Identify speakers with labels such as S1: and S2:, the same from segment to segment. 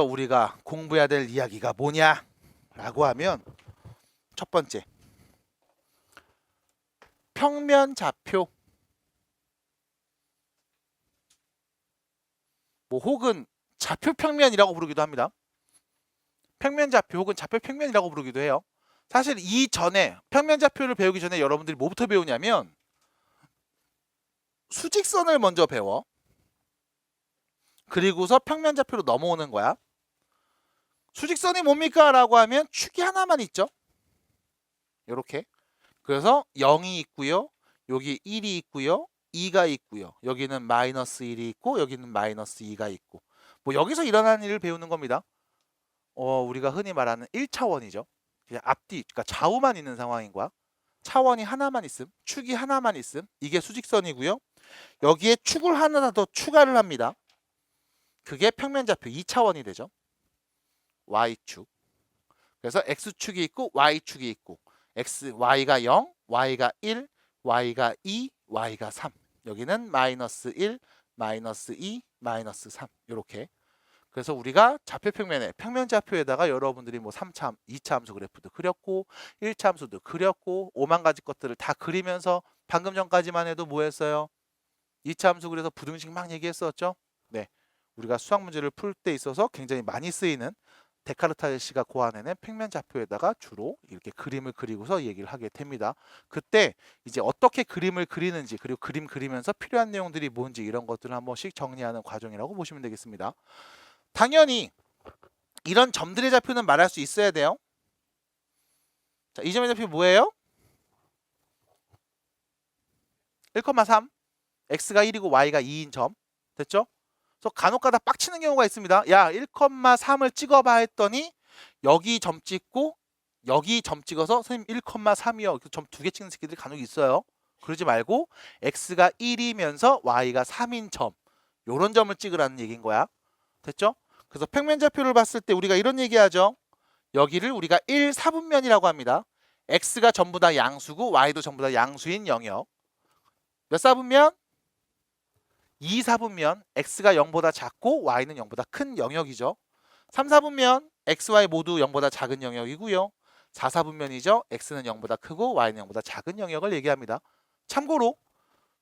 S1: 여기서 우리가 공부해야 될 이야기가 뭐냐 라고 하면 첫 번째, 평면좌표, 뭐 혹은 좌표평면이라고 부르기도 합니다. 평면좌표 혹은 좌표평면이라고 부르기도 해요. 사실 이전에 평면좌표를 배우기 전에 여러분들이 뭐부터 배우냐면 수직선을 먼저 배워. 그리고서 평면좌표로 넘어오는 거야. 수직선이 뭡니까? 라고 하면 축이 하나만 있죠. 이렇게. 그래서 0이 있고요. 여기 1이 있고요. 2가 있고요. 여기는 마이너스 1이 있고 여기는 마이너스 2가 있고. 뭐 여기서 일어나는 일을 배우는 겁니다. 우리가 흔히 말하는 1차원이죠. 그냥 앞뒤, 그러니까 좌우만 있는 상황인 거야. 차원이 하나만 있음, 축이 하나만 있음. 이게 수직선이고요. 여기에 축을 하나 더 추가를 합니다. 그게 평면좌표 2차원이 되죠. Y축. 그래서 X축이 있고 Y축이 있고 Y가 0, Y가 1, Y가 2, Y가 3. 여기는 마이너스 1, 마이너스 2, 마이너스 3. 이렇게. 그래서 우리가 좌표평면에 평면좌표에다가 여러분들이 뭐 3차, 2차 함수 그래프도 그렸고 1차 함수도 그렸고 5만 가지 것들을 다 그리면서 방금 전까지만 해도 뭐 했어요? 2차 함수 그래서 부등식 막 얘기했었죠? 네. 우리가 수학 문제를 풀 때 있어서 굉장히 많이 쓰이는 데카르트 아저씨가 고안해낸 평면좌표에다가 주로 이렇게 그림을 그리고서 얘기를 하게 됩니다. 그때 이제 어떻게 그림을 그리는지 그리고 그림 그리면서 필요한 내용들이 뭔지 이런 것들을 한 번씩 정리하는 과정이라고 보시면 되겠습니다. 당연히 이런 점들의 좌표는 말할 수 있어야 돼요. 자, 이 점의 좌표 뭐예요? 1,3 x가 1이고 y가 2인 점. 됐죠? 그래서 간혹가다 빡치는 경우가 있습니다. 야, 1,3을 찍어봐 했더니 여기 점 찍고 여기 점 찍어서 선생님 1,3이요. 점 2개 찍는 새끼들이 간혹 있어요. 그러지 말고 x가 1이면서 y가 3인 점, 요런 점을 찍으라는 얘기인 거야. 됐죠? 그래서 평면좌표를 봤을 때 우리가 이런 얘기하죠. 여기를 우리가 1사분면이라고 합니다. x가 전부 다 양수고 y도 전부 다 양수인 영역. 몇 사분면? 2사분면. x가 0보다 작고 y는 0보다 큰 영역이죠. 3사분면 x, y 모두 0보다 작은 영역이고요. 4사분면이죠. x는 0보다 크고 y는 0보다 작은 영역을 얘기합니다. 참고로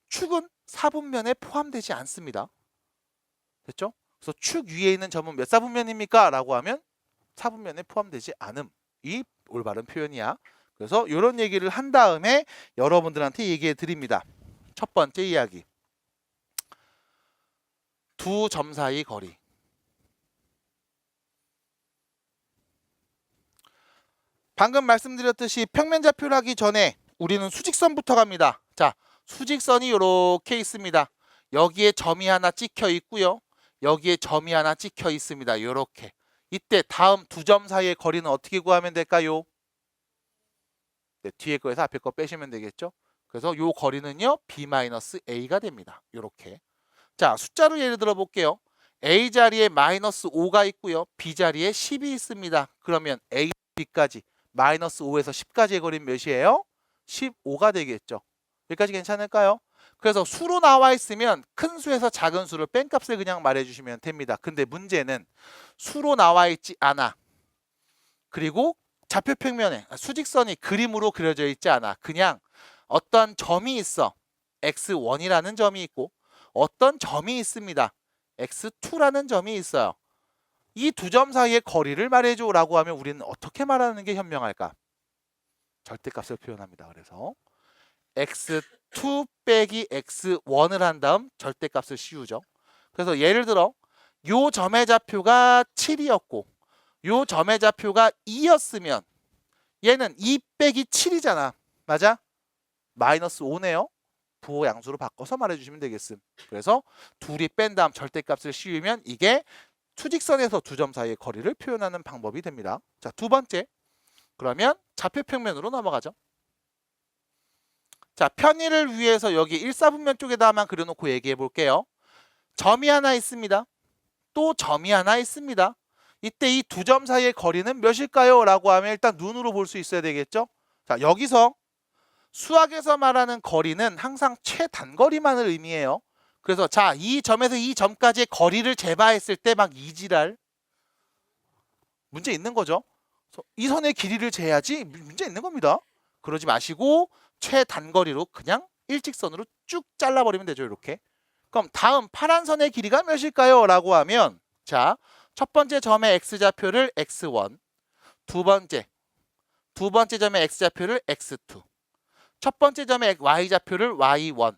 S1: 축은 사분면에 포함되지 않습니다. 됐죠? 그래서 축 위에 있는 점은 몇 사분면입니까? 라고 하면 사분면에 포함되지 않음이 올바른 표현이야. 그래서 이런 얘기를 한 다음에 여러분들한테 얘기해 드립니다. 첫 번째 이야기. 두 점 사이 거리. 방금 말씀드렸듯이 평면좌표를 하기 전에 우리는 수직선부터 갑니다. 자, 수직선이 이렇게 있습니다. 여기에 점이 하나 찍혀 있고요. 여기에 점이 하나 찍혀 있습니다. 이렇게. 이때 다음 두 점 사이의 거리는 어떻게 구하면 될까요? 네, 뒤에 거에서 앞에 거 빼시면 되겠죠? 그래서 요 거리는요, b-a가 됩니다. 이렇게. 자, 숫자로 예를 들어 볼게요. a 자리에 마이너스 5가 있고요. b 자리에 10이 있습니다. 그러면 a, b까지 마이너스 5에서 10까지의 거리는 몇이에요? 15가 되겠죠. 여기까지 괜찮을까요? 그래서 수로 나와 있으면 큰 수에서 작은 수를 뺀 값을 그냥 말해주시면 됩니다. 근데 문제는 수로 나와 있지 않아. 그리고 좌표평면에 수직선이 그림으로 그려져 있지 않아. 그냥 어떤 점이 있어. x1이라는 점이 있고 어떤 점이 있습니다. x2라는 점이 있어요. 이 두 점 사이의 거리를 말해줘 라고 하면 우리는 어떻게 말하는 게 현명할까? 절대값을 표현합니다. 그래서 x2 빼기 x1을 한 다음 절대값을 씌우죠. 그래서 예를 들어 요 점의 좌표가 7이었고 요 점의 좌표가 2였으면 얘는 2 빼기 7이잖아. 맞아? 마이너스 5네요. 부호 양수로 바꿔서 말해주시면 되겠음. 그래서 둘이 뺀 다음 절대값을 씌우면 이게 수직선에서 두 점 사이의 거리를 표현하는 방법이 됩니다. 자, 두 번째. 그러면 좌표평면으로 넘어가죠. 자, 편의를 위해서 여기 1사분면 쪽에다만 그려놓고 얘기해 볼게요. 점이 하나 있습니다. 또 점이 하나 있습니다. 이때 이 두 점 사이의 거리는 몇일까요? 라고 하면 일단 눈으로 볼 수 있어야 되겠죠. 자, 여기서 수학에서 말하는 거리는 항상 최단거리만을 의미해요. 그래서 자, 이 점에서 이 점까지의 거리를 재봐했을 때 막 이지랄. 문제 있는 거죠. 이 선의 길이를 재야지 문제 있는 겁니다. 그러지 마시고 최단거리로 그냥 일직선으로 쭉 잘라버리면 되죠. 이렇게. 그럼 다음 파란 선의 길이가 몇일까요? 라고 하면 자, 첫 번째 점의 x좌표를 x1, 두 번째 점의 x좌표를 x2, 첫 번째 점의 y좌표를 y1,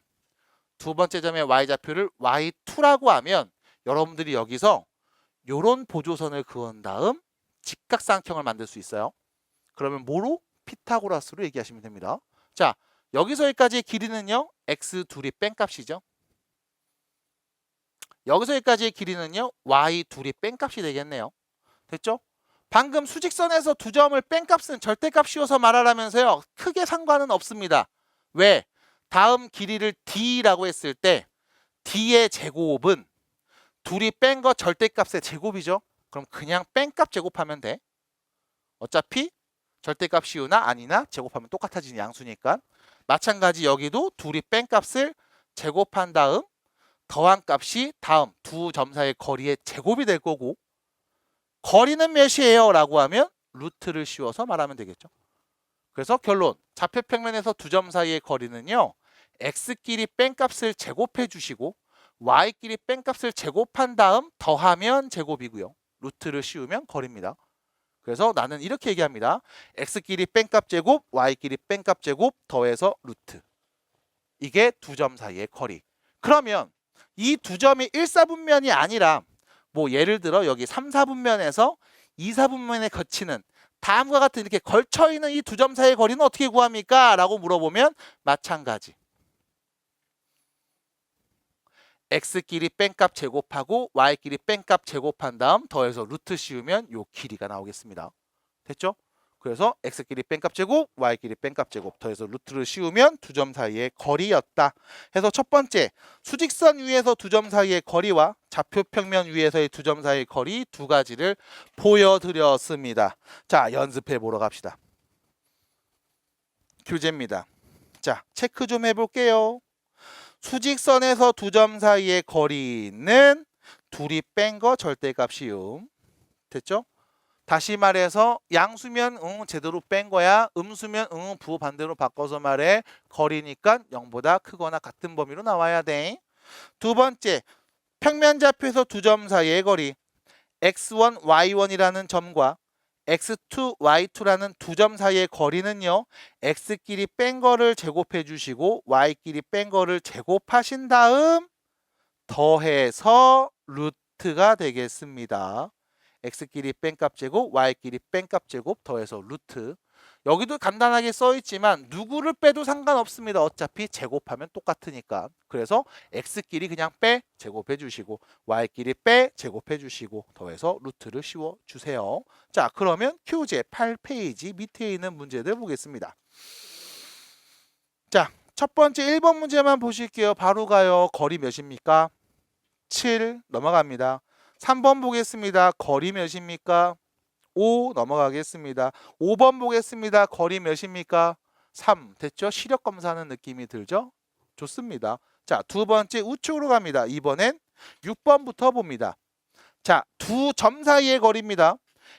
S1: 두 번째 점의 y좌표를 y2라고 하면 여러분들이 여기서 요런 보조선을 그은 다음 직각삼각형을 만들 수 있어요. 그러면 뭐로? 피타고라스로 얘기하시면 됩니다. 자, 여기서 여기까지의 길이는요. x2이 뺀값이죠. 여기서 여기까지의 길이는요. y2이 뺀값이 되겠네요. 됐죠? 방금 수직선에서 두 점을 뺀값은 절대값 씌워서 말하라면서요. 크게 상관은 없습니다. 왜? 다음 길이를 d라고 했을 때 d의 제곱은 둘이 뺀 거 절대값의 제곱이죠. 그럼 그냥 뺀값 제곱하면 돼. 어차피 절대값 씌우나 아니나 제곱하면 똑같아지는 양수니까. 마찬가지 여기도 둘이 뺀값을 제곱한 다음 더한 값이 다음 두 점 사이의 거리의 제곱이 될 거고 거리는 몇이에요? 라고 하면 루트를 씌워서 말하면 되겠죠. 그래서 결론, 좌표평면에서 두 점 사이의 거리는요. x끼리 뺀값을 제곱해 주시고 y끼리 뺀값을 제곱한 다음 더하면 제곱이고요. 루트를 씌우면 거리입니다. 그래서 나는 이렇게 얘기합니다. x끼리 뺀값 제곱, y끼리 뺀값 제곱 더해서 루트. 이게 두 점 사이의 거리. 그러면 이 두 점이 1사분면이 아니라 뭐 예를 들어 여기 3사분면에서 2사분면에 거치는 다음과 같은 이렇게 걸쳐있는 이 두 점 사이의 거리는 어떻게 구합니까? 라고 물어보면 마찬가지. x끼리 뺀값 제곱하고 y끼리 뺀값 제곱한 다음 더해서 루트 씌우면 요 길이가 나오겠습니다. 됐죠? 그래서 x끼리 뺀값 제곱, y끼리 뺀값 제곱 더해서 루트를 씌우면 두 점 사이의 거리였다. 해서 첫 번째, 수직선 위에서 두 점 사이의 거리와 좌표평면 위에서의 두 점 사이의 거리 두 가지를 보여드렸습니다. 자, 연습해 보러 갑시다. 교재입니다. 자, 체크 좀 해볼게요. 수직선에서 두 점 사이의 거리는 둘이 뺀 거 절대값 씌움. 됐죠? 다시 말해서 양수면 제대로 뺀 거야. 음수면 부호 반대로 바꿔서 말해. 거리니까 0보다 크거나 같은 범위로 나와야 돼. 두 번째, 평면좌표에서 두 점 사이의 거리 x1, y1이라는 점과 x2, y2라는 두 점 사이의 거리는요. x끼리 뺀 거를 제곱해 주시고 y끼리 뺀 거를 제곱하신 다음 더해서 루트가 되겠습니다. x끼리 뺀값 제곱, y끼리 뺀값 제곱 더해서 루트. 여기도 간단하게 써있지만 누구를 빼도 상관없습니다. 어차피 제곱하면 똑같으니까. 그래서 x끼리 그냥 빼 제곱해 주시고 y끼리 빼 제곱해 주시고 더해서 루트를 씌워 주세요. 자, 그러면 교재 8페이지 밑에 있는 문제들 보겠습니다. 자, 첫 번째 1번 문제만 보실게요. 바로 가요. 거리 몇입니까? 7 넘어갑니다. 3번 보겠습니다. 거리 몇입니까? 5 넘어가겠습니다. 5번 보겠습니다. 거리 몇입니까? 3 됐죠? 시력 검사하는 느낌이 들죠? 좋습니다. 자, 두 번째 우측으로 갑니다. 이번엔 6번부터 봅니다. 자, 두 점 사이의 거리입니다.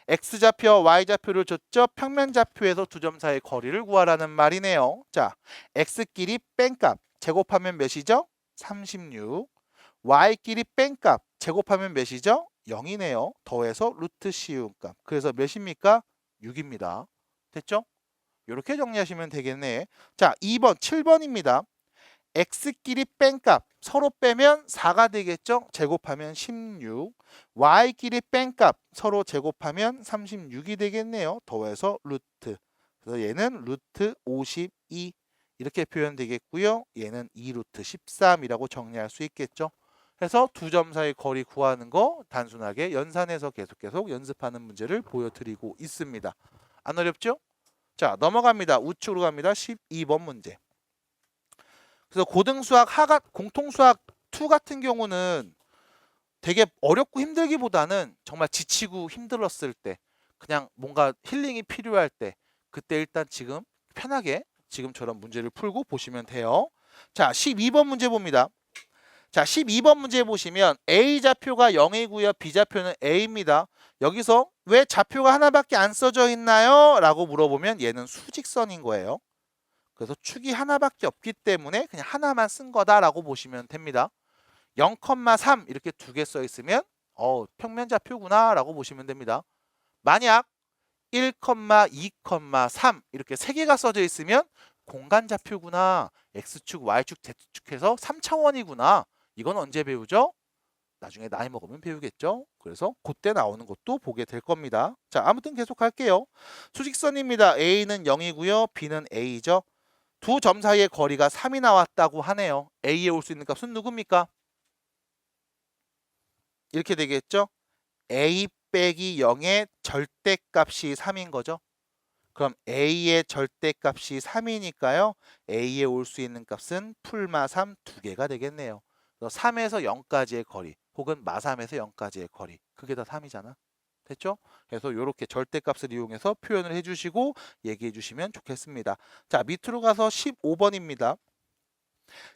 S1: x좌표, y좌표를 줬죠? 평면좌표에서 두 점 사이의 거리를 구하라는 말이네요. 자, x끼리 뺀값 제곱하면 몇이죠? 36. y끼리 뺀값 제곱하면 몇이죠? 0이네요. 더해서 루트 씌운 값. 그래서 몇입니까? 6입니다. 됐죠? 이렇게 정리하시면 되겠네. 자, 2번, 7번입니다. x끼리 뺀값 서로 빼면 4가 되겠죠? 제곱하면 16. y끼리 뺀값 서로 제곱하면 36이 되겠네요. 더해서 루트. 그래서 얘는 루트 52 이렇게 표현되겠고요. 얘는 2루트 13이라고 정리할 수 있겠죠. 해서 두 점 사이 거리 구하는 거 단순하게 연산해서 계속 연습하는 문제를 보여드리고 있습니다. 안 어렵죠? 자, 넘어갑니다. 우측으로 갑니다. 12번 문제. 그래서 고등수학, 공통수학 2 같은 경우는 되게 어렵고 힘들기보다는 정말 지치고 힘들었을 때 그냥 뭔가 힐링이 필요할 때 그때 일단 지금 편하게 지금처럼 문제를 풀고 보시면 돼요. 자, 12번 문제 봅니다. 자, 12번 문제 보시면 A좌표가 0이고요. B좌표는 A입니다. 여기서 왜 좌표가 하나밖에 안 써져 있나요? 라고 물어보면 얘는 수직선인 거예요. 그래서 축이 하나밖에 없기 때문에 그냥 하나만 쓴 거다라고 보시면 됩니다. 0,3 이렇게 두 개 써 있으면 평면 좌표구나 라고 보시면 됩니다. 만약 1,2,3 이렇게 세 개가 써져 있으면 공간 좌표구나. X축, Y축, Z축 해서 3차원이구나. 이건 언제 배우죠? 나중에 나이 먹으면 배우겠죠. 그래서 그때 나오는 것도 보게 될 겁니다. 자, 아무튼 계속 할게요. 수직선입니다. A는 0이고요. B는 A죠. 두 점 사이의 거리가 3이 나왔다고 하네요. A에 올 수 있는 값은 누굽니까? 이렇게 되겠죠. A 빼기 0의 절대값이 3인 거죠. 그럼 A의 절대값이 3이니까요. A에 올 수 있는 값은 풀마 3 두 개가 되겠네요. 3에서 0까지의 거리 혹은 마3에서 0까지의 거리 그게 다 3이잖아. 됐죠? 그래서 이렇게 절대값을 이용해서 표현을 해주시고 얘기해 주시면 좋겠습니다. 자, 밑으로 가서 15번입니다.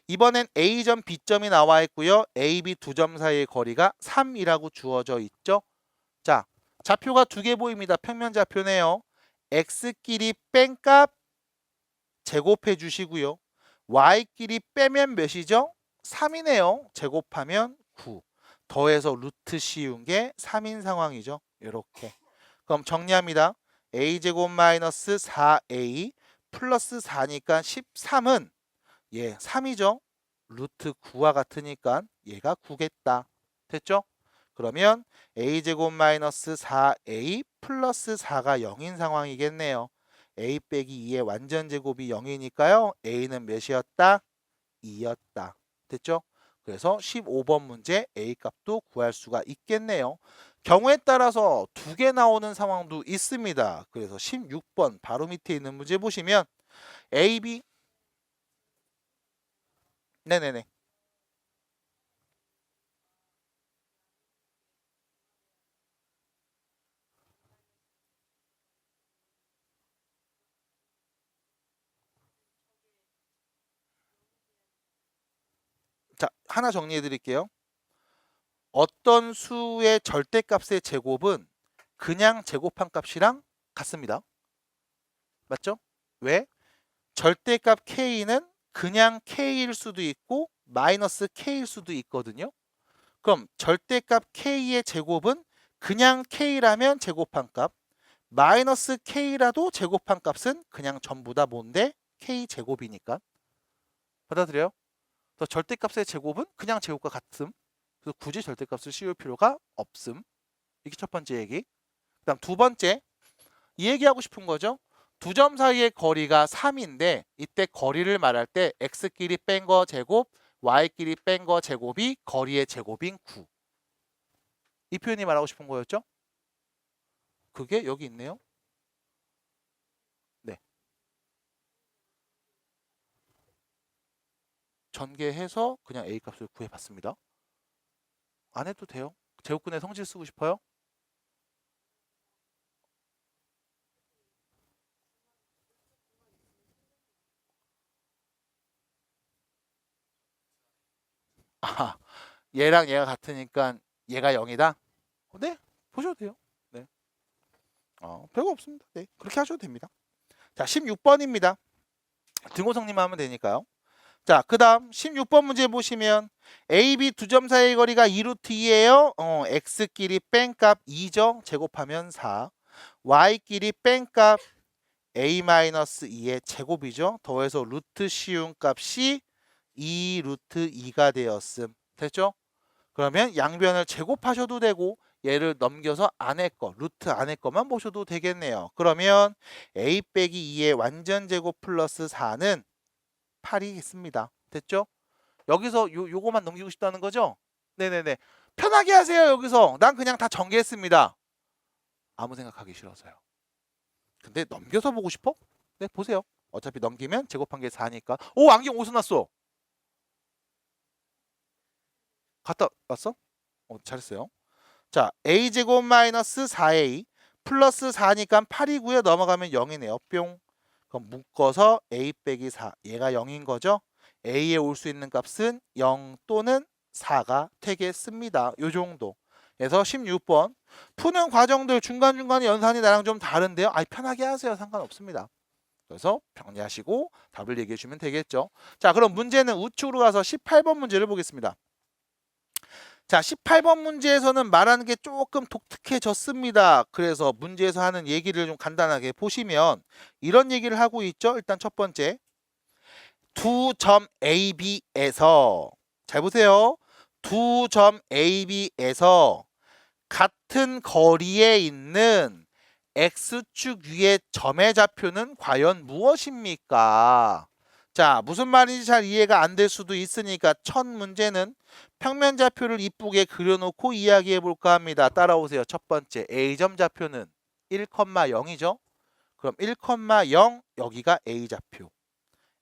S1: 이번엔 A점, B점이 나와 있고요. A, B 두 점 사이의 거리가 3이라고 주어져 있죠. 자, 좌표가 두 개 보입니다. 평면 좌표네요. X끼리 뺀값 제곱해 주시고요. Y끼리 빼면 몇이죠? 3이네요. 제곱하면 9. 더해서 루트 씌운 게 3인 상황이죠. 이렇게. 그럼 정리합니다. A제곱 마이너스 4A 플러스 4니까 13은 3이죠. 루트 9와 같으니까 얘가 9겠다. 됐죠? 그러면 A제곱 마이너스 4A 플러스 4가 0인 상황이겠네요. A 빼기 2의 완전 제곱이 0이니까요. A는 몇이었다? 2였다. 됐죠? 그래서 15번 문제 A 값도 구할 수가 있겠네요. 경우에 따라서 두 개 나오는 상황도 있습니다. 그래서 16번 바로 밑에 있는 문제 보시면 A, B 네네네. 자, 하나 정리해 드릴게요. 어떤 수의 절대값의 제곱은 그냥 제곱한 값이랑 같습니다. 맞죠? 왜? 절대값 K는 그냥 K일 수도 있고 마이너스 K일 수도 있거든요. 그럼 절대값 K의 제곱은 그냥 K라면 제곱한 값, 마이너스 K라도 제곱한 값은 그냥 전부 다 뭔데? K제곱이니까. 받아들여요? 그래서 절대값의 제곱은 그냥 제곱과 같음. 그래서 굳이 절대값을 씌울 필요가 없음. 이게 첫 번째 얘기. 그다음 두 번째, 이 얘기하고 싶은 거죠. 두 점 사이의 거리가 3인데 이때 거리를 말할 때 x끼리 뺀 거 제곱, y끼리 뺀 거 제곱이 거리의 제곱인 9. 이 표현이 말하고 싶은 거였죠? 그게 여기 있네요. 네. 전개해서 그냥 a 값을 구해봤습니다. 안 해도 돼요. 제곱근의 성질 쓰고 싶어요? 아, 얘랑 얘가 같으니까 얘가 0이다? 네, 보셔도 돼요. 네. 별거 없습니다. 네, 그렇게 하셔도 됩니다. 자, 16번입니다. 등호성리만 하면 되니까요. 자, 그 다음 16번 문제 보시면 A, B 두 점 사이의 거리가 2루트 2예요. X끼리 뺀값 2죠. 제곱하면 4. Y끼리 뺀값 A-2의 제곱이죠. 더해서 루트 씌운 값이 2 루트 2가 되었음. 됐죠? 그러면 양변을 제곱하셔도 되고 얘를 넘겨서 안에 거, 루트 안에 거만 보셔도 되겠네요. 그러면 A 빼기 2의 완전 제곱 플러스 4는 8이 있습니다. 됐죠? 여기서 요거만 넘기고 싶다는 거죠? 네네네. 편하게 하세요, 여기서. 난 그냥 다 전개했습니다. 아무 생각하기 싫어서요. 근데 넘겨서 보고 싶어? 네, 보세요. 어차피 넘기면 제곱한 게 4니까. 오, 안경 어디서 났어? 갔다 왔어? 잘했어요. 자, a제곱 마이너스 4a 플러스 4니까 8이고요. 넘어가면 0이네요. 뿅. 그럼 묶어서 a 빼기 4. 얘가 0인 거죠? a에 올 수 있는 값은 0 또는 4가 되겠습니다. 요 정도. 그래서 16번. 푸는 과정들 중간중간에 연산이 나랑 좀 다른데요. 편하게 하세요. 상관없습니다. 그래서 정리하시고 답을 얘기해 주면 되겠죠. 자, 그럼 문제는 우측으로 가서 18번 문제를 보겠습니다. 자, 18번 문제에서는 말하는 게 조금 독특해졌습니다. 그래서 문제에서 하는 얘기를 좀 간단하게 보시면 이런 얘기를 하고 있죠. 일단 첫 번째, 두 점 AB에서, 잘 보세요. 두 점 AB에서 같은 거리에 있는 X축 위의 점의 좌표는 과연 무엇입니까? 자, 무슨 말인지 잘 이해가 안 될 수도 있으니까 첫 문제는 평면 좌표를 이쁘게 그려놓고 이야기해 볼까 합니다. 따라오세요. 첫 번째, A점 좌표는 1,0이죠. 그럼 1,0 여기가 A 좌표.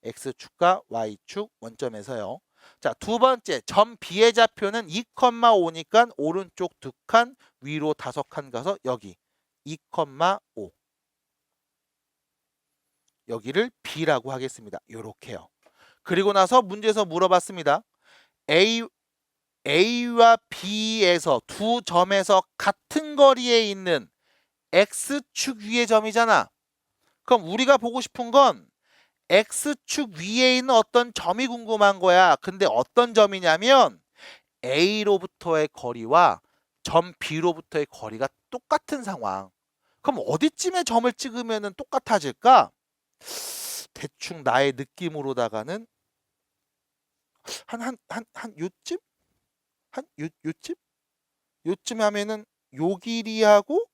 S1: X축과 Y축 원점에서요. 자, 두 번째, 점 B의 좌표는 2,5니까 오른쪽 2칸, 위로 5칸 가서 여기 2,5. 여기를 B라고 하겠습니다. 요렇게요. 그리고 나서 문제에서 물어봤습니다. A와 B에서 두 점에서 같은 거리에 있는 X축 위의 점이잖아. 그럼 우리가 보고 싶은 건 X축 위에 있는 어떤 점이 궁금한 거야. 근데 어떤 점이냐면 A로부터의 거리와 점 B로부터의 거리가 똑같은 상황. 그럼 어디쯤에 점을 찍으면 똑같아질까? 대충 나의 느낌으로다가는 한 요쯤? 요쯤? 요쯤 하면은 요 길이하고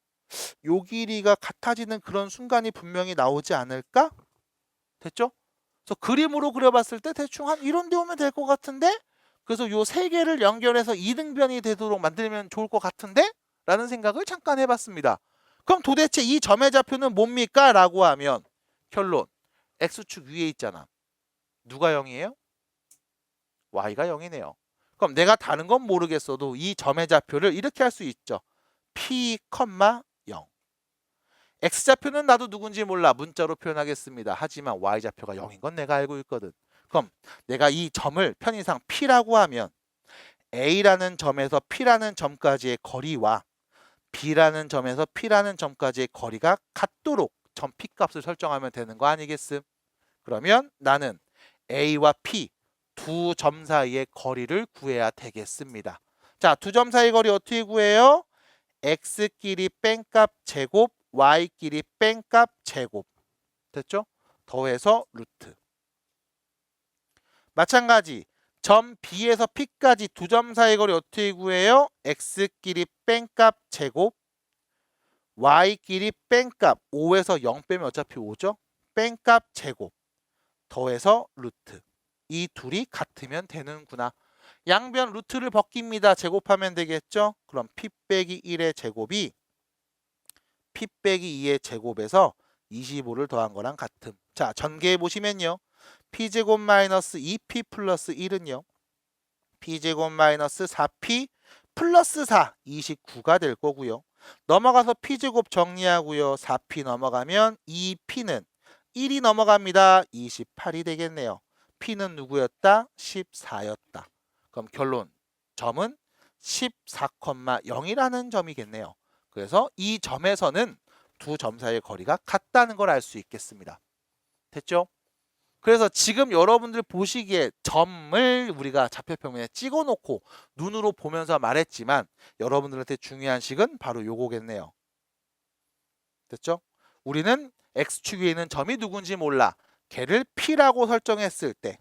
S1: 요 길이가 같아지는 그런 순간이 분명히 나오지 않을까? 됐죠? 그래서 그림으로 그려봤을 때 대충 한 이런 데 오면 될 것 같은데? 그래서 요 세 개를 연결해서 이등변이 되도록 만들면 좋을 것 같은데? 라는 생각을 잠깐 해봤습니다. 그럼 도대체 이 점의 좌표는 뭡니까? 라고 하면 결론, X축 위에 있잖아. 누가 0이에요? Y가 0이네요. 그럼 내가 다른 건 모르겠어도 이 점의 좌표를 이렇게 할 수 있죠. P, 0. X좌표는 나도 누군지 몰라. 문자로 표현하겠습니다. 하지만 Y좌표가 0인 건 내가 알고 있거든. 그럼 내가 이 점을 편의상 P라고 하면 A라는 점에서 P라는 점까지의 거리와 B라는 점에서 P라는 점까지의 거리가 같도록 점 P 값을 설정하면 되는 거 아니겠음? 그러면 나는 A와 P 두 점 사이의 거리를 구해야 되겠습니다. 자, 두 점 사이 거리 어떻게 구해요? X끼리 뺀값 제곱, Y끼리 뺀값 제곱. 됐죠? 더해서 루트. 마찬가지 점 B에서 P까지 두 점 사이 거리 어떻게 구해요? X끼리 뺀값 제곱, Y끼리 뺀값 5에서 0 빼면 어차피 5죠? 뺀값 제곱 더해서 루트. 이 둘이 같으면 되는구나. 양변 루트를 벗깁니다. 제곱하면 되겠죠? 그럼 P 빼기 1의 제곱이 P 빼기 2의 제곱에서 25를 더한 거랑 같음. 자, 전개해 보시면요. P제곱 마이너스 2P 플러스 1은요. P제곱 마이너스 4P 플러스 4, 29가 될 거고요. 넘어가서 P제곱 정리하고요. 4P 넘어가면 2P는 1이 넘어갑니다. 28이 되겠네요. P는 누구였다? 14였다. 그럼 결론, 점은 14,0이라는 점이겠네요. 그래서 이 점에서는 두 점 사이의 거리가 같다는 걸 알 수 있겠습니다. 됐죠? 그래서 지금 여러분들 보시기에 점을 우리가 좌표평면에 찍어놓고 눈으로 보면서 말했지만 여러분들한테 중요한 식은 바로 요거겠네요. 됐죠? 우리는 X축 위에 있는 점이 누군지 몰라. 걔를 P라고 설정했을 때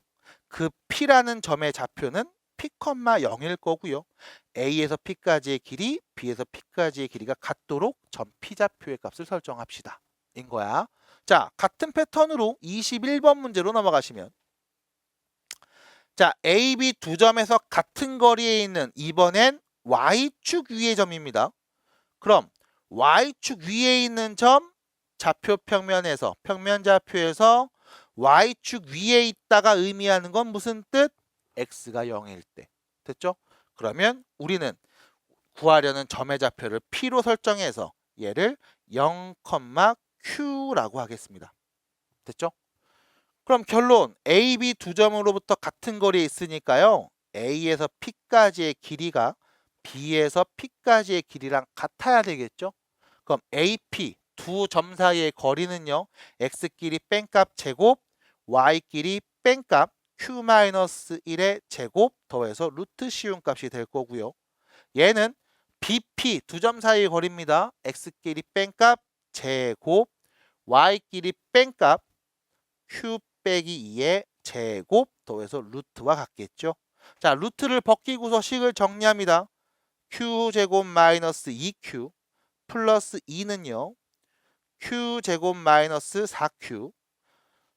S1: 그 P라는 점의 좌표는 P, 0일 거고요. A에서 P까지의 길이, B에서 P까지의 길이가 같도록 점 P 좌표의 값을 설정합시다. 인 거야. 자, 같은 패턴으로 21번 문제로 넘어가시면 자, A, B 두 점에서 같은 거리에 있는 이번엔 Y축 위의 점입니다. 그럼 Y축 위에 있는 점 좌표 평면에서 평면 좌표에서 Y축 위에 있다가 의미하는 건 무슨 뜻? X가 0일 때. 됐죠? 그러면 우리는 구하려는 점의 좌표를 P로 설정해서 얘를 0, Q라고 하겠습니다. 됐죠? 그럼 결론 A, B 두 점으로부터 같은 거리에 있으니까요. A에서 P까지의 길이가 B에서 P까지의 길이랑 같아야 되겠죠? 그럼 AP 두 점 사이의 거리는요. X끼리 뺀값 제곱, Y끼리 뺀값 Q-1의 제곱 더해서 루트 시운값이 될 거고요. 얘는 BP 두 점 사이의 거리입니다. X끼리 뺀값 제곱, Y끼리 뺀값 Q 빼기 2의 제곱 더해서 루트와 같겠죠. 자, 루트를 벗기고서 식을 정리합니다. Q제곱 마이너스 2Q 플러스 2는요. Q제곱 마이너스 4Q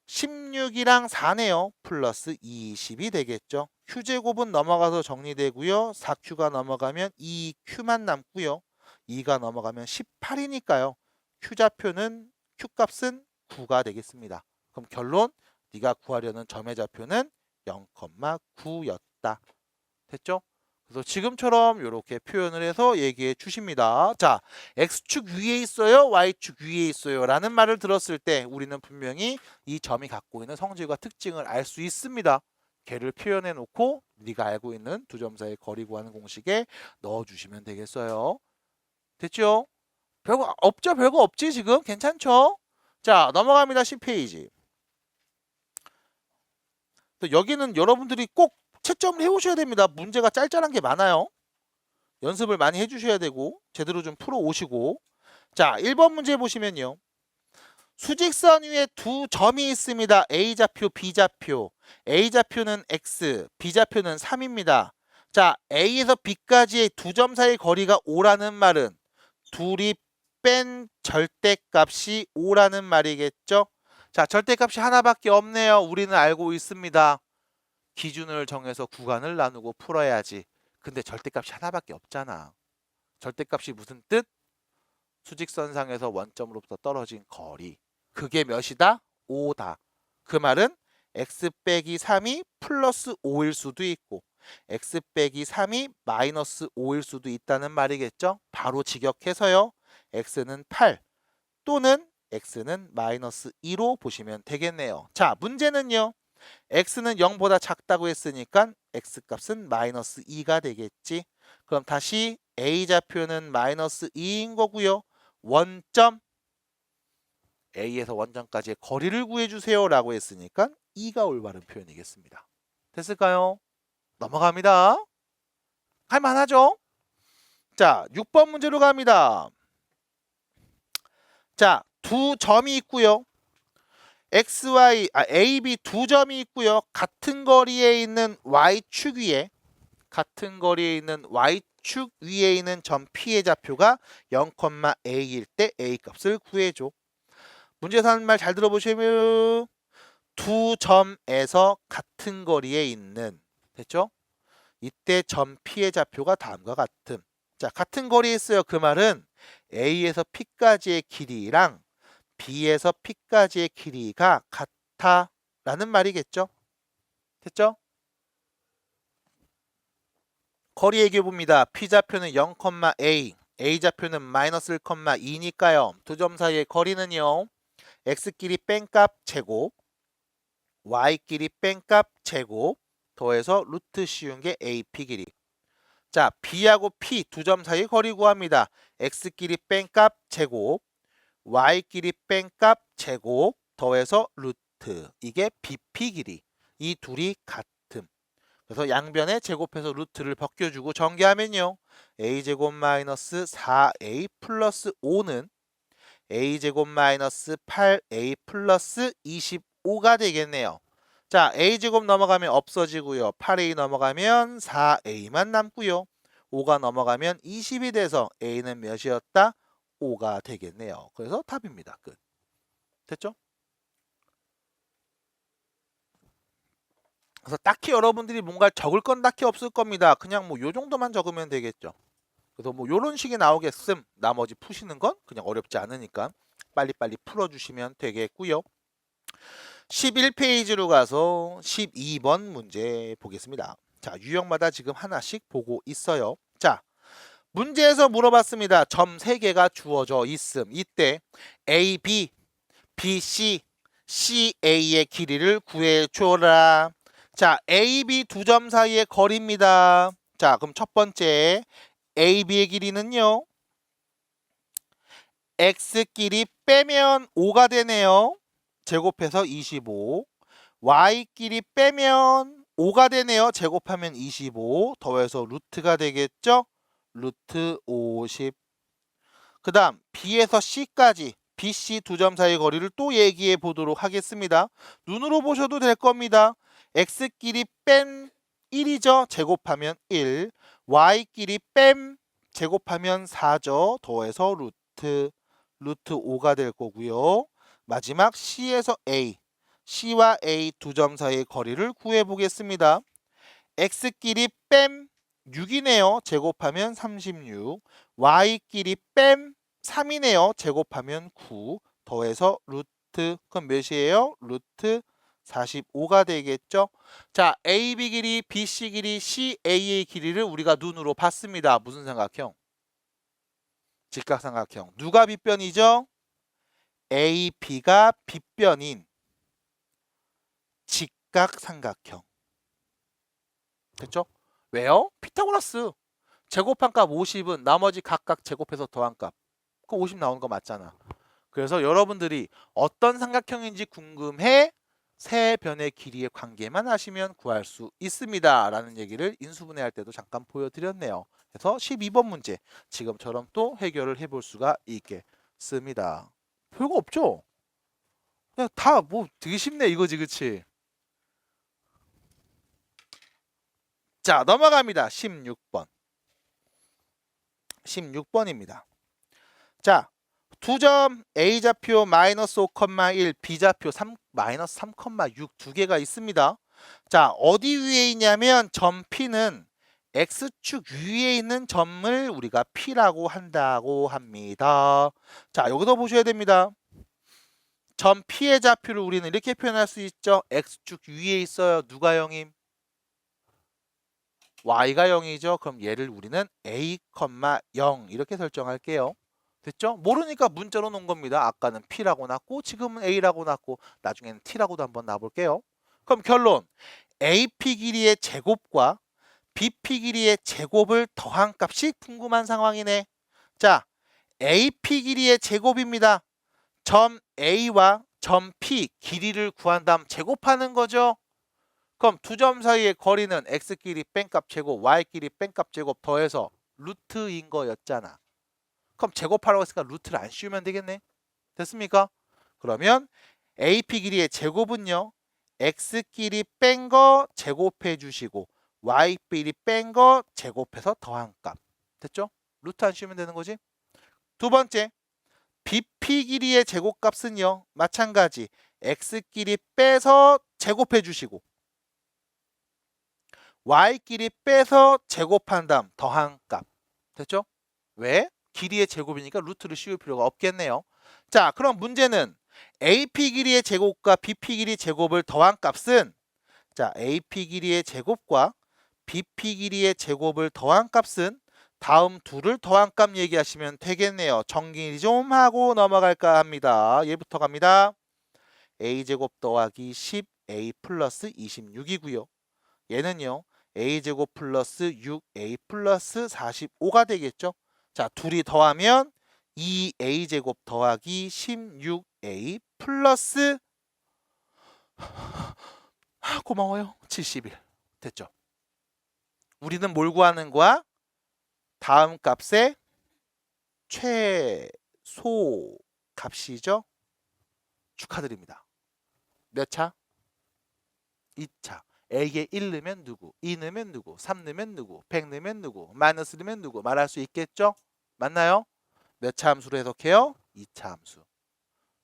S1: 16이랑 4네요. 플러스 20이 되겠죠. Q제곱은 넘어가서 정리되고요. 4Q가 넘어가면 2Q만 남고요. 2가 넘어가면 18이니까요. Q좌표는 Q값은 9가 되겠습니다. 그럼 결론 네가 구하려는 점의 좌표는 0,9였다. 됐죠? 그래서 지금처럼 이렇게 표현을 해서 얘기해 주십니다. 자, X축 위에 있어요? Y축 위에 있어요? 라는 말을 들었을 때 우리는 분명히 이 점이 갖고 있는 성질과 특징을 알 수 있습니다. 걔를 표현해 놓고 네가 알고 있는 두 점 사이의 거리 구하는 공식에 넣어주시면 되겠어요. 됐죠? 별거 없죠? 별거 없지 지금? 괜찮죠? 자, 넘어갑니다. 10페이지. 여기는 여러분들이 꼭 채점을 해오셔야 됩니다. 문제가 짤짤한 게 많아요. 연습을 많이 해주셔야 되고 제대로 좀 풀어오시고. 자, 1번 문제 보시면요. 수직선 위에 두 점이 있습니다. A좌표, B좌표. A좌표는 X, B좌표는 3입니다. 자, A에서 B까지의 두 점 사이 거리가 5라는 말은 둘이 뺀 절대값이 5라는 말이겠죠? 자, 절대값이 하나밖에 없네요. 우리는 알고 있습니다. 기준을 정해서 구간을 나누고 풀어야지. 근데 절대값이 하나밖에 없잖아. 절대값이 무슨 뜻? 수직선상에서 원점으로부터 떨어진 거리. 그게 몇이다? 5다. 그 말은 x 빼기 3이 플러스 5일 수도 있고 x 빼기 3이 마이너스 5일 수도 있다는 말이겠죠? 바로 직역해서요. x는 8 또는 x는 마이너스 2로 보시면 되겠네요. 자, 문제는요. x는 0보다 작다고 했으니까 x값은 마이너스 2가 되겠지. 그럼 다시 a좌표는 마이너스 2인 거고요. 원점 A에서 원점까지의 거리를 구해주세요 라고 했으니까 2가 올바른 표현이겠습니다. 됐을까요? 넘어갑니다. 할만하죠? 자, 6번 문제로 갑니다. 자, 두 점이 있고요. A, B 두 점이 있고요. 같은 거리에 있는 Y축 위에 있는 점 P의 좌표가 0,A일 때 A 값을 구해줘. 문제에서 하는 말 잘 들어보시면 두 점에서 같은 거리에 있는 됐죠? 이때 점 P의 좌표가 다음과 같음. 자, 같은 거리에 있어요. 그 말은 A에서 P까지의 길이랑 B에서 P까지의 길이가 같다라는 말이겠죠? 됐죠? 거리 얘기해 봅니다. P좌표는 0,A, A좌표는 마이너스 1,2니까요. 두 점 사이의 거리는요. X끼리 뺀값 제곱, Y끼리 뺀값 제곱 더해서 루트 씌운 게 AP 길이. 자, B하고 P 두 점 사이 거리 구합니다. X끼리 뺀값 제곱, Y끼리 뺀값 제곱 더해서 루트. 이게 BP 길이. 이 둘이 같음. 그래서 양변에 제곱해서 루트를 벗겨주고 전개하면요. A제곱 마이너스 4A 플러스 5는 A제곱 마이너스 8A 플러스 25가 되겠네요. 자, A제곱 넘어가면 없어지고요. 8A 넘어가면 4A만 남고요. 5가 넘어가면 20이 돼서 A는 몇이었다? 5가 되겠네요. 그래서 답입니다. 끝. 됐죠? 그래서 딱히 여러분들이 뭔가 적을 건 딱히 없을 겁니다. 그냥 뭐 요 정도만 적으면 되겠죠. 그래서 뭐 요런 식이 나오겠음. 나머지 푸시는 건 그냥 어렵지 않으니까 빨리빨리 풀어주시면 되겠고요. 11페이지로 가서 12번 문제 보겠습니다. 자, 유형마다 지금 하나씩 보고 있어요. 자, 문제에서 물어봤습니다. 점 3개가 주어져 있음. 이때 A, B, B, C, C, A의 길이를 구해줘라. 자, A, B 두 점 사이의 거리입니다. 자, 그럼 첫 번째 AB의 길이는요. X끼리 빼면 5가 되네요. 제곱해서 25. Y끼리 빼면 5가 되네요. 제곱하면 25. 더해서 루트가 되겠죠? 루트 50. 그 다음 B에서 C까지 BC 두 점 사이 거리를 또 얘기해 보도록 하겠습니다. 눈으로 보셔도 될 겁니다. X끼리 뺀 1이죠. 제곱하면 1. Y끼리 뺀 제곱하면 4죠. 더해서 루트 5가 될 거고요. 마지막 C에서 A. C와 A 두 점 사이의 거리를 구해 보겠습니다. X끼리 뺨 6이네요. 제곱하면 36. Y끼리 뺨 3이네요. 제곱하면 9. 더해서 루트, 그럼 몇이에요? 루트 45가 되겠죠? 자, AB 길이, BC 길이, CA의 길이를 우리가 눈으로 봤습니다. 무슨 삼각형? 직각삼각형. 누가 빗변이죠? AB가 빗변인 직각삼각형. 됐죠? 왜요? 피타고라스. 제곱한 값 50은 나머지 각각 제곱해서 더한 값. 그 50 나오는 거 맞잖아. 그래서 여러분들이 어떤 삼각형인지 궁금해 세 변의 길이의 관계만 아시면 구할 수 있습니다. 라는 얘기를 인수분해할 때도 잠깐 보여드렸네요. 그래서 12번 문제 지금처럼 또 해결을 해볼 수가 있겠습니다. 별거 없죠? 그냥 다 뭐 되게 쉽네 이거지, 그치? 자, 넘어갑니다. 16번. 16번입니다. 자, 두 점 A좌표 마이너스 5,1, B좌표 마이너스 3,6 두 개가 있습니다. 자, 어디 위에 있냐면 점 P는 X축 위에 있는 점을 우리가 P라고 한다고 합니다. 자, 여기서 보셔야 됩니다. 점 P의 좌표를 우리는 이렇게 표현할 수 있죠. X축 위에 있어요. 누가 0임? Y가 0이죠. 그럼 얘를 우리는 A, 0 이렇게 설정할게요. 됐죠? 모르니까 문자로 놓은 겁니다. 아까는 P라고 놨고 지금은 A라고 놨고 나중에는 T라고도 한번 놔볼게요. 그럼 결론 AP 길이의 제곱과 BP 길이의 제곱을 더한 값이 궁금한 상황이네. 자, AP 길이의 제곱입니다. 점 A와 점 P 길이를 구한 다음 제곱하는 거죠. 그럼 두 점 사이의 거리는 X끼리 뺀값 제곱, Y끼리 뺀값 제곱 더해서 루트인 거였잖아. 그럼 제곱하라고 했으니까 루트를 안 씌우면 되겠네. 됐습니까? 그러면 AP 길이의 제곱은요. X끼리 뺀 거 제곱해 주시고 Y끼리 뺀 거 제곱해서 더한 값. 됐죠? 루트 안 씌우면 되는 거지. 두 번째, BP 길이의 제곱값은요. 마찬가지 X끼리 빼서 제곱해 주시고 Y끼리 빼서 제곱한 다음 더한 값. 됐죠? 왜? 길이의 제곱이니까 루트를 씌울 필요가 없겠네요. 자, 그럼 문제는 AP 길이의 제곱과 BP 길이 제곱을 더한 값은 자, AP 길이의 제곱과 BP 길이의 제곱을 더한 값은 다음 둘을 더한 값 얘기하시면 되겠네요. 정리 좀 하고 넘어갈까 합니다. 얘부터 갑니다. A제곱 더하기 10A 플러스 26이고요. 얘는요. A제곱 플러스 6A 플러스 45가 되겠죠. 자, 둘이 더하면 2A제곱 더하기 16A 플러스 고마워요. 71. 됐죠. 우리는 뭘 구하는 거야? 다음 값의 최소 값이죠. 축하드립니다. 몇 차? 2차. A에 1 넣으면 누구, 2 넣으면 누구, 3 넣으면 누구, 100 넣으면 누구, 마이너스 넣으면 누구 말할 수 있겠죠? 맞나요? 몇 차 함수로 해석해요? 2차 함수.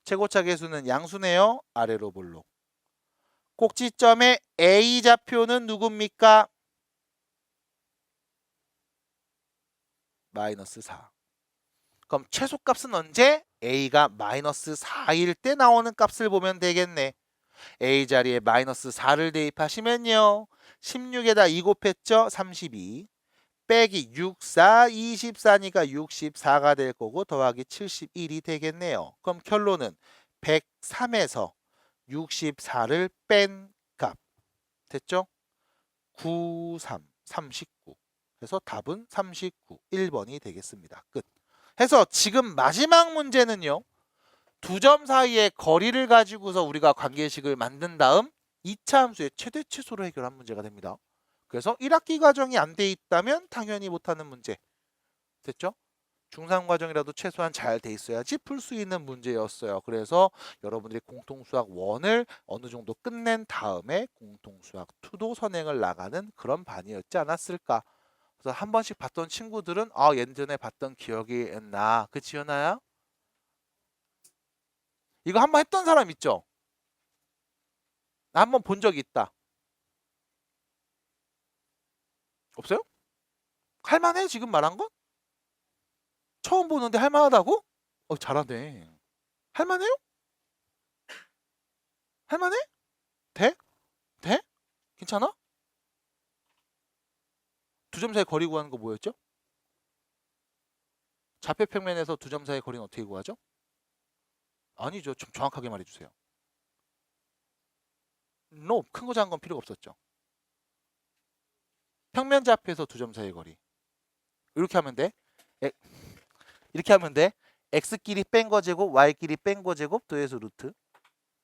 S1: 최고차 계수는 양수네요. 아래로 볼록. 꼭지점의 A좌표는 누굽니까? 마이너스 4. 그럼 최소값은 언제? A가 마이너스 4일 때 나오는 값을 보면 되겠네. A 자리에 마이너스 4를 대입하시면요. 16에다 2 곱했죠? 32. 빼기 6, 4, 24니까 64가 될 거고 더하기 71이 되겠네요. 그럼 결론은 103에서 64를 뺀 값. 됐죠? 93, 39. 그래서 답은 39, 1번이 되겠습니다. 끝. 해서 지금 마지막 문제는요. 두 점 사이의 거리를 가지고서 우리가 관계식을 만든 다음 2차 함수의 최대 최소를 해결한 문제가 됩니다. 그래서 1학기 과정이 안 돼 있다면 당연히 못하는 문제. 됐죠? 중3 과정이라도 최소한 잘 돼 있어야지 풀 수 있는 문제였어요. 그래서 여러분들이 공통수학 1을 어느 정도 끝낸 다음에 공통수학 2도 선행을 나가는 그런 반이었지 않았을까. 그래서 한 번씩 봤던 친구들은 예전에 봤던 기억이 나. 그치 연아야? 이거 한 번 했던 사람 있죠? 나 한 번 본 적이 있다. 없어요? 할만해 지금 말한 건? 처음 보는데 할만하다고? 잘하네. 할만해요? 할만해? 돼? 돼? 괜찮아? 두 점 사이 거리 구하는 거 뭐였죠? 좌표 평면에서 두 점 사이 거리는 어떻게 구하죠? 아니죠. 좀 정확하게 말해주세요. No, 큰 거 작은 건 필요가 없었죠. 평면 좌표에서 두 점 사이 거리. 이렇게 하면 돼. 이렇게 하면 돼. x끼리 뺀 거 제곱, y끼리 뺀 거 제곱, 더해서 루트.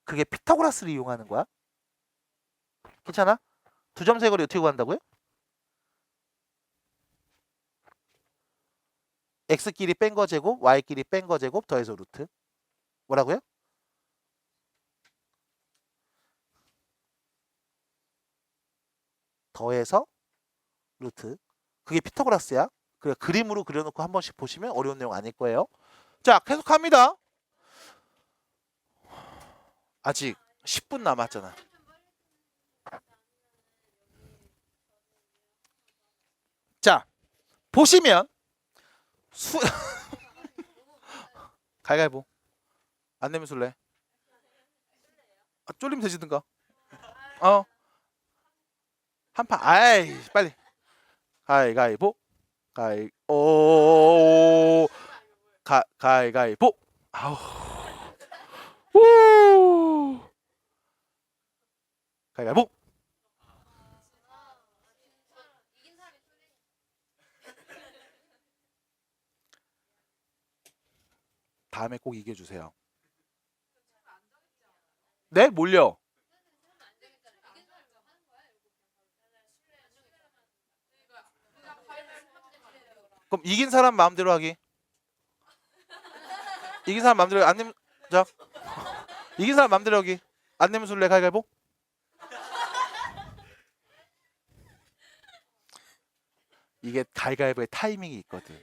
S1: 그게 피타고라스를 이용하는 거야. 괜찮아? 두 점 사이 거리 어떻게 구한다고요? x끼리 뺀 거 제곱, y끼리 뺀 거 제곱, 더해서 루트. 뭐라고요? 더해서 루트. 그게 피타고라스야. 그림으로 그려놓고 한 번씩 보시면 어려운 내용 아닐 거예요. 자, 계속합니다. 아직 10분 남았잖아. 자, 보시면 가위바위보. 안 내면 술래. 쫄리면 되지든가. 한 판. 빨리. 가위바위보. 가위바위보. 아우. 우. 가위바위보. 다음에 꼭 이겨주세요. 네? 몰려. 그럼 이긴 사람 마음대로 하기. 이긴 사람 마음대로 안 내면 자. 이긴 사람 마음대로 하기. 안 내면 술래 가위바위보. 이게 가위바위보의 타이밍이 있거든.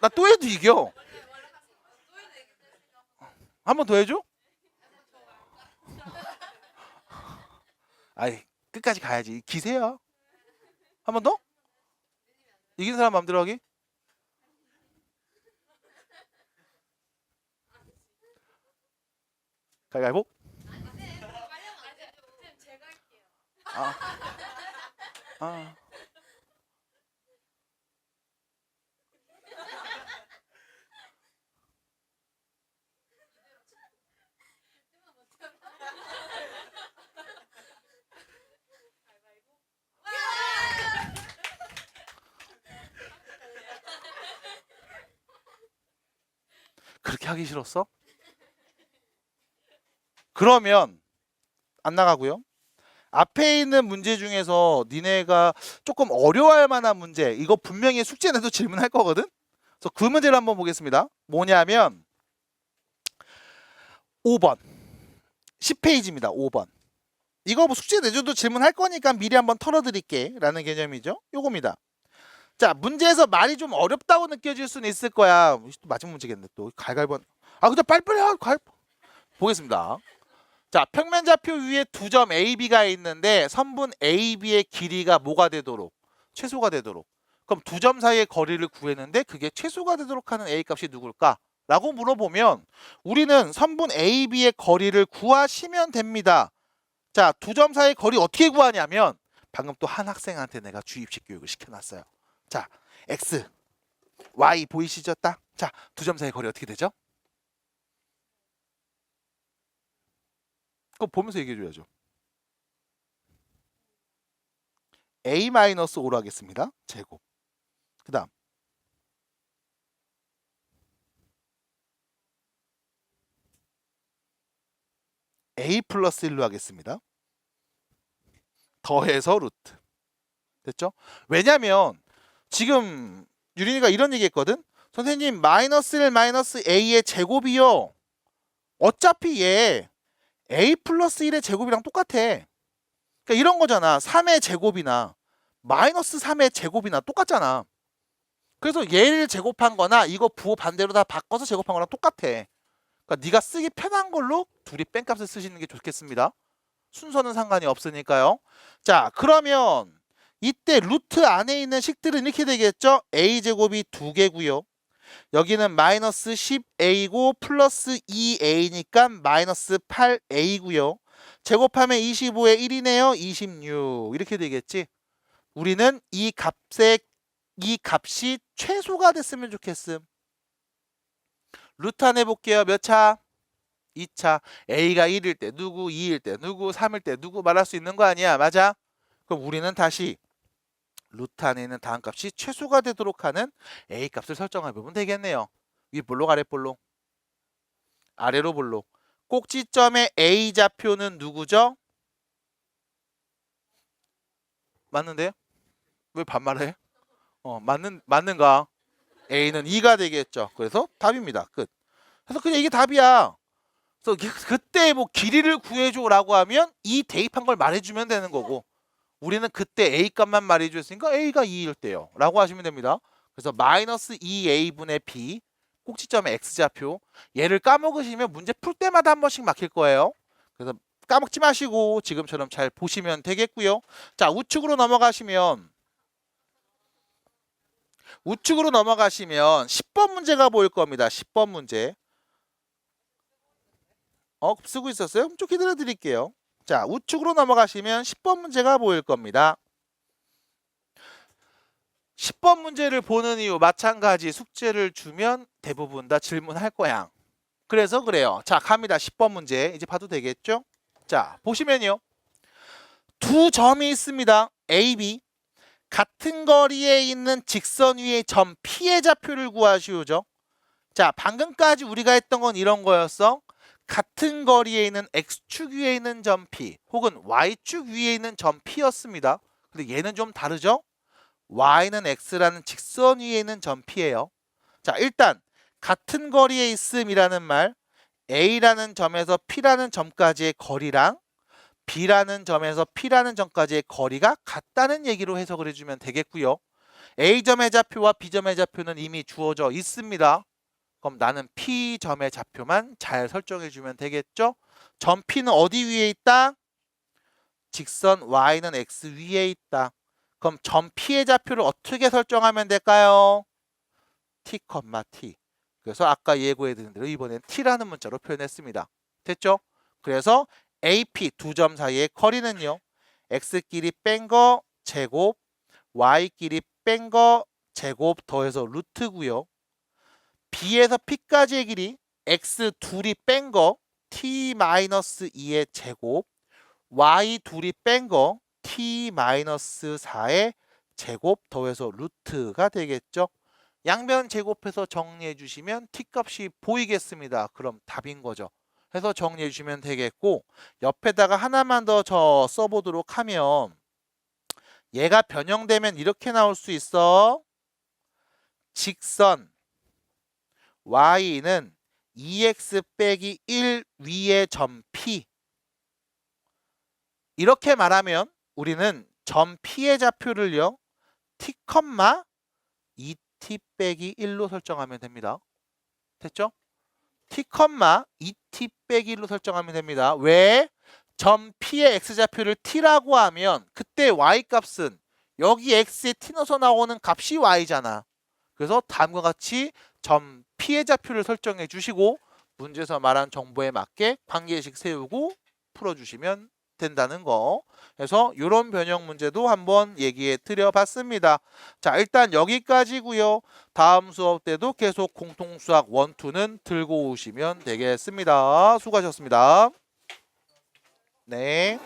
S1: 나 또 해도 이겨. 한 번 더 해줘? 끝까지 가야지. 기세야. 한 번 더? 이긴 사람 마음대로 하기? 가위바위보? 아. 그렇게 하기 싫었어? 그러면 안 나가고요. 앞에 있는 문제 중에서 니네가 조금 어려워할 만한 문제, 이거 분명히 숙제 내도 질문할 거거든? 그래서 그 문제를 한번 보겠습니다. 뭐냐면 5번 10페이지입니다. 5번. 이거 뭐 숙제 내줘도 질문할 거니까 미리 한번 털어드릴게 라는 개념이죠. 요겁니다. 자, 문제에서 말이 좀 어렵다고 느껴질 수는 있을 거야. 또 마지막 문제겠네. 또 갈갈보. 그냥 빨리빨리 보겠습니다. 자, 평면좌표 위에 두 점 A, B가 있는데 선분 A, B의 길이가 뭐가 되도록? 최소가 되도록. 그럼 두 점 사이의 거리를 구했는데 그게 최소가 되도록 하는 A 값이 누굴까? 라고 물어보면 우리는 선분 A, B의 거리를 구하시면 됩니다. 자, 두 점 사이의 거리 어떻게 구하냐면 방금 또 한 학생한테 내가 주입식 교육을 시켜놨어요. 자, X, Y 보이시죠? 딱. 자, 두 점 사이의 거리 어떻게 되죠? 그거 보면서 얘기해줘야죠. A-5로 하겠습니다. 제곱. 그 다음 A 플러스 1로 하겠습니다. 더해서 루트. 됐죠? 왜냐면 지금 유린이가 이런 얘기 했거든. 선생님 마이너스 1 마이너스 A의 제곱이요. 어차피 얘 A 플러스 1의 제곱이랑 똑같아. 그러니까 이런 거잖아. 3의 제곱이나 마이너스 3의 제곱이나 똑같잖아. 그래서 얘를 제곱한 거나 이거 부호 반대로 다 바꿔서 제곱한 거랑 똑같아. 그러니까 네가 쓰기 편한 걸로 둘이 뺀값을 쓰시는 게 좋겠습니다. 순서는 상관이 없으니까요. 자, 그러면 이때 루트 안에 있는 식들은 이렇게 되겠죠? A제곱이 2개고요. 여기는 마이너스 10A고 플러스 2A니까 마이너스 8A고요. 제곱하면 25에 1이네요. 26 이렇게 되겠지. 우리는 이 값이 최소가 됐으면 좋겠음. 루트 안에 볼게요. 몇 차? 2차. A가 1일 때 누구, 2일 때 누구, 3일 때 누구 말할 수 있는 거 아니야. 맞아? 그럼 우리는 다시 루트 안에 있는 다음 값이 최소가 되도록 하는 A 값을 설정해 보면 되겠네요. 윗볼록 아랫볼록? 아래로 볼록. 꼭지점의 A 좌표는 누구죠? 맞는데요? 왜 반말해? 맞는가? A는 2가 되겠죠. 그래서 답입니다. 끝. 그래서 그냥 이게 답이야. 그래서 그때 뭐 길이를 구해줘라고 하면 이 대입한 걸 말해주면 되는 거고, 우리는 그때 A 값만 말해줬으니까 A가 2일 때요 라고 하시면 됩니다. 그래서 마이너스 2A분의 B 꼭지점의 X좌표, 얘를 까먹으시면 문제 풀 때마다 한 번씩 막힐 거예요. 그래서 까먹지 마시고 지금처럼 잘 보시면 되겠고요. 자, 우측으로 넘어가시면 10번 문제가 보일 겁니다. 10번 문제. 쓰고 있었어요? 좀 기다려 드릴게요. 자, 우측으로 넘어가시면 10번 문제가 보일 겁니다. 10번 문제를 보는 이유 마찬가지 숙제를 주면 대부분 다 질문할 거야. 그래서 그래요. 자, 갑니다. 10번 문제. 이제 봐도 되겠죠? 자, 보시면요. 두 점이 있습니다. A, B. 같은 거리에 있는 직선 위의 점 P의 좌표를 구하시오죠. 자, 방금까지 우리가 했던 건 이런 거였어. 같은 거리에 있는 X축 위에 있는 점 P 혹은 Y축 위에 있는 점 P였습니다. 근데 얘는 좀 다르죠? Y는 X라는 직선 위에 있는 점 P예요. 자, 일단 같은 거리에 있음이라는 말, A라는 점에서 P라는 점까지의 거리랑 B라는 점에서 P라는 점까지의 거리가 같다는 얘기로 해석을 해주면 되겠고요. A점의 좌표와 B점의 좌표는 이미 주어져 있습니다. 그럼 나는 P점의 좌표만 잘 설정해주면 되겠죠? 점 P는 어디 위에 있다? 직선 Y는 X 위에 있다. 그럼 점 P의 좌표를 어떻게 설정하면 될까요? T, T. 그래서 아까 예고해드린 대로 이번엔 T라는 문자로 표현했습니다. 됐죠? 그래서 AP 두 점 사이의 거리는요. X끼리 뺀 거 제곱, Y끼리 뺀 거 제곱 더해서 루트고요. B에서 P까지의 길이 X 둘이 뺀 거 T-2의 제곱, Y 둘이 뺀 거 T-4의 제곱 더해서 루트가 되겠죠. 양변 제곱해서 정리해 주시면 T값이 보이겠습니다. 그럼 답인 거죠. 해서 정리해 주시면 되겠고, 옆에다가 하나만 더 써보도록 하면 얘가 변형되면 이렇게 나올 수 있어. 직선 Y는 2x 빼기 1 위의 점 P. 이렇게 말하면 우리는 점 P의 좌표를요. T, 2t 빼기 1로 설정하면 됩니다. 됐죠? T, 2t 빼기 1로 설정하면 됩니다. 왜? 점 P의 X좌표를 T라고 하면 그때 Y값은 여기 X에 T 넣어서 나오는 값이 Y잖아. 그래서 다음과 같이 점 P의 좌표를 설정해 주시고 문제에서 말한 정보에 맞게 관계식 세우고 풀어주시면 된다는 거. 그래서 이런 변형 문제도 한번 얘기해 드려봤습니다. 자, 일단 여기까지고요. 다음 수업 때도 계속 공통수학 1, 2는 들고 오시면 되겠습니다. 수고하셨습니다. 네.